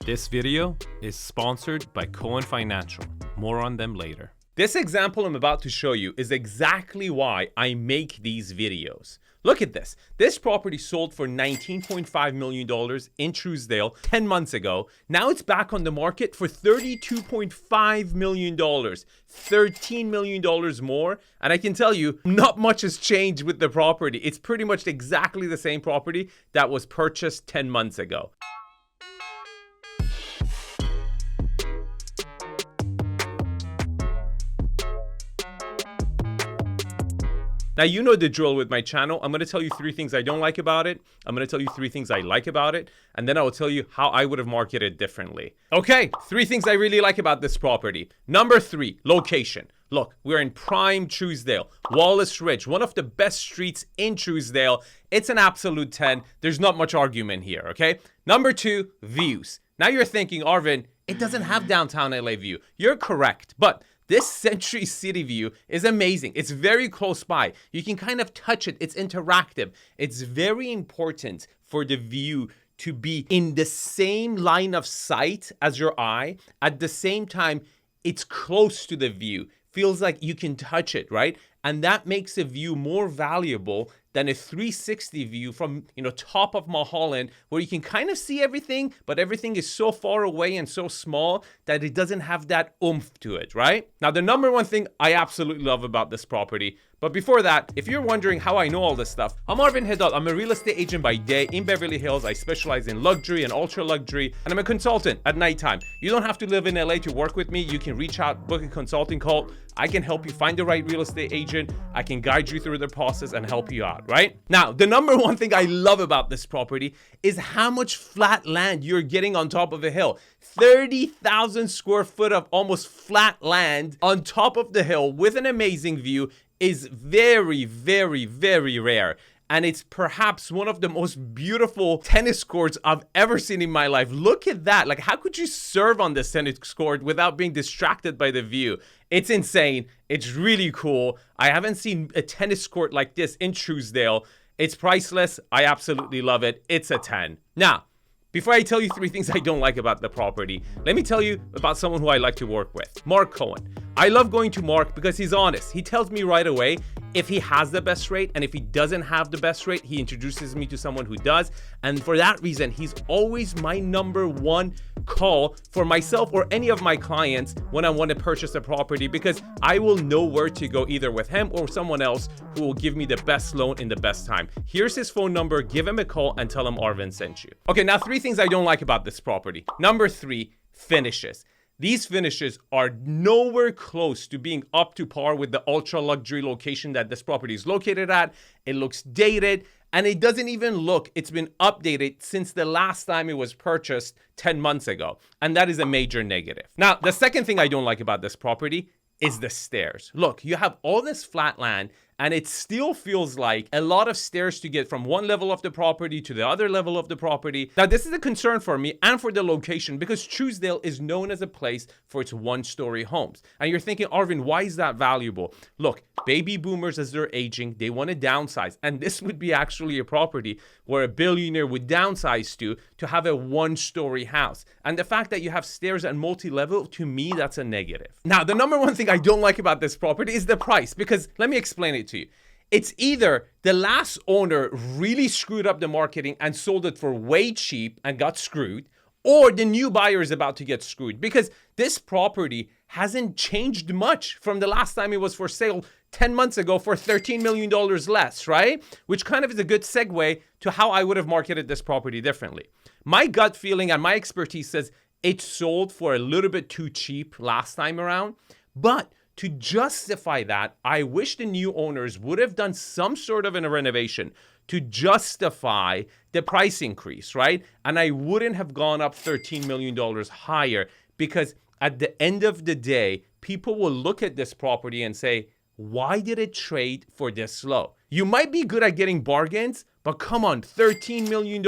This video is sponsored by Cohen Financial. More on them later. This example I'm about to show you is exactly why I make these videos. Look at this. This property sold for $19.5 million in Truesdale 10 months ago. Now it's back on the market for $32.5 million, $13 million more. And I can tell you, not much has changed with the property. It's pretty much exactly the same property that was purchased 10 months ago. Now, you know the drill with my channel. I'm going to tell you 3 things I don't like about it. I'm going to tell you 3 things I like about it. And then I will tell you how I would have marketed it differently. Okay, 3 things I really like about this property. Number 3, location. Look, we're in prime Truesdale, Wallace Ridge, one of the best streets in Truesdale. It's an absolute 10. There's not much argument here, okay? Number 2, views. Now you're thinking, Arvin, it doesn't have downtown LA view. You're correct, but this Century City view is amazing. It's very close by. You can kind of touch it. It's interactive. It's very important for the view to be in the same line of sight as your eye. At the same time, it's close to the view. Feels like you can touch it, right? And that makes a view more valuable than a 360 view from, top of Mulholland, where you can kind of see everything, but everything is so far away and so small that it doesn't have that oomph to it, right? Now, the number 1 thing I absolutely love about this property, but before that, if you're wondering how I know all this stuff, I'm 𝐷𝐕𝐵. I'm a real estate agent by day in Beverly Hills. I specialize in luxury and ultra luxury, and I'm a consultant at nighttime. You don't have to live in LA to work with me. You can reach out, book a consulting call. I can help you find the right real estate agent. I can guide you through the process and help you out, right? Now, the number 1 thing I love about this property is how much flat land you're getting on top of a hill. 30,000 square foot of almost flat land on top of the hill with an amazing view is very, very, very rare. And it's perhaps one of the most beautiful tennis courts I've ever seen in my life. Look at that. Like, how could you serve on this tennis court without being distracted by the view? It's insane. It's really cool. I haven't seen a tennis court like this in Truesdale. It's priceless. I absolutely love it. It's a 10. Now, before I tell you 3 things I don't like about the property, let me tell you about someone who I like to work with, Mark Cohen. I love going to Mark because he's honest. He tells me right away if he has the best rate, and if he doesn't have the best rate, he introduces me to someone who does. And for that reason, he's always my number 1 call for myself or any of my clients when I want to purchase a property, because I will know where to go either with him or someone else who will give me the best loan in the best time. Here's his phone number. Give him a call and tell him Arvin sent you. Okay, now 3 things I don't like about this property. Number 3, finishes. These finishes are nowhere close to being up to par with the ultra luxury location that this property is located at. It looks dated, and it doesn't even look it's been updated since the last time it was purchased 10 months ago. And that is a major negative. Now, the second thing I don't like about this property is the stairs. Look, you have all this flat land, and it still feels like a lot of stairs to get from one level of the property to the other level of the property. Now, this is a concern for me and for the location, because Truesdale is known as a place for its 1-story homes. And you're thinking, Arvin, why is that valuable? Look, baby boomers, as they're aging, they want to downsize. And this would be actually a property where a billionaire would downsize to have a 1-story house. And the fact that you have stairs and multi-level, to me, that's a negative. Now, the number 1 thing I don't like about this property is the price, because let me explain it to you. It's either the last owner really screwed up the marketing and sold it for way cheap and got screwed, or the new buyer is about to get screwed, because this property hasn't changed much from the last time it was for sale 10 months ago for $13 million less, right? Which kind of is a good segue to how I would have marketed this property differently. My gut feeling and my expertise says it sold for a little bit too cheap last time around, but to justify that, I wish the new owners would have done some sort of a renovation to justify the price increase, right? And I wouldn't have gone up $13 million higher, because at the end of the day, people will look at this property and say, why did it trade for this low? You might be good at getting bargains, but come on, $13 million,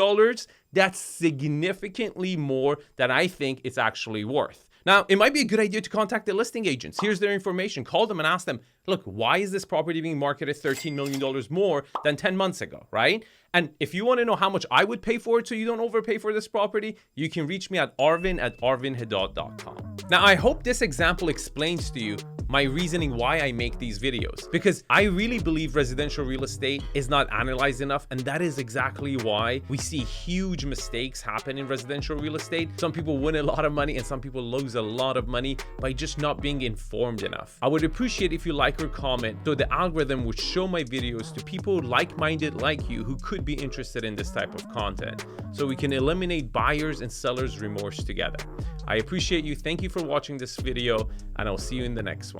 That's significantly more than I think it's actually worth. Now, it might be a good idea to contact the listing agents. Here's their information. Call them and ask them, look, why is this property being marketed $13 million more than 10 months ago, right? And if you want to know how much I would pay for it so you don't overpay for this property, you can reach me at arvin@arvinhadad.com. Now, I hope this example explains to you my reasoning why I make these videos, because I really believe residential real estate is not analyzed enough, and that is exactly why we see huge mistakes happen in residential real estate. Some people win a lot of money and some people lose a lot of money by just not being informed enough. I would appreciate if you like or comment so the algorithm would show my videos to people like-minded like you who could be interested in this type of content, so we can eliminate buyers and sellers remorse together. I appreciate you. Thank you for watching this video, and I'll see you in the next one.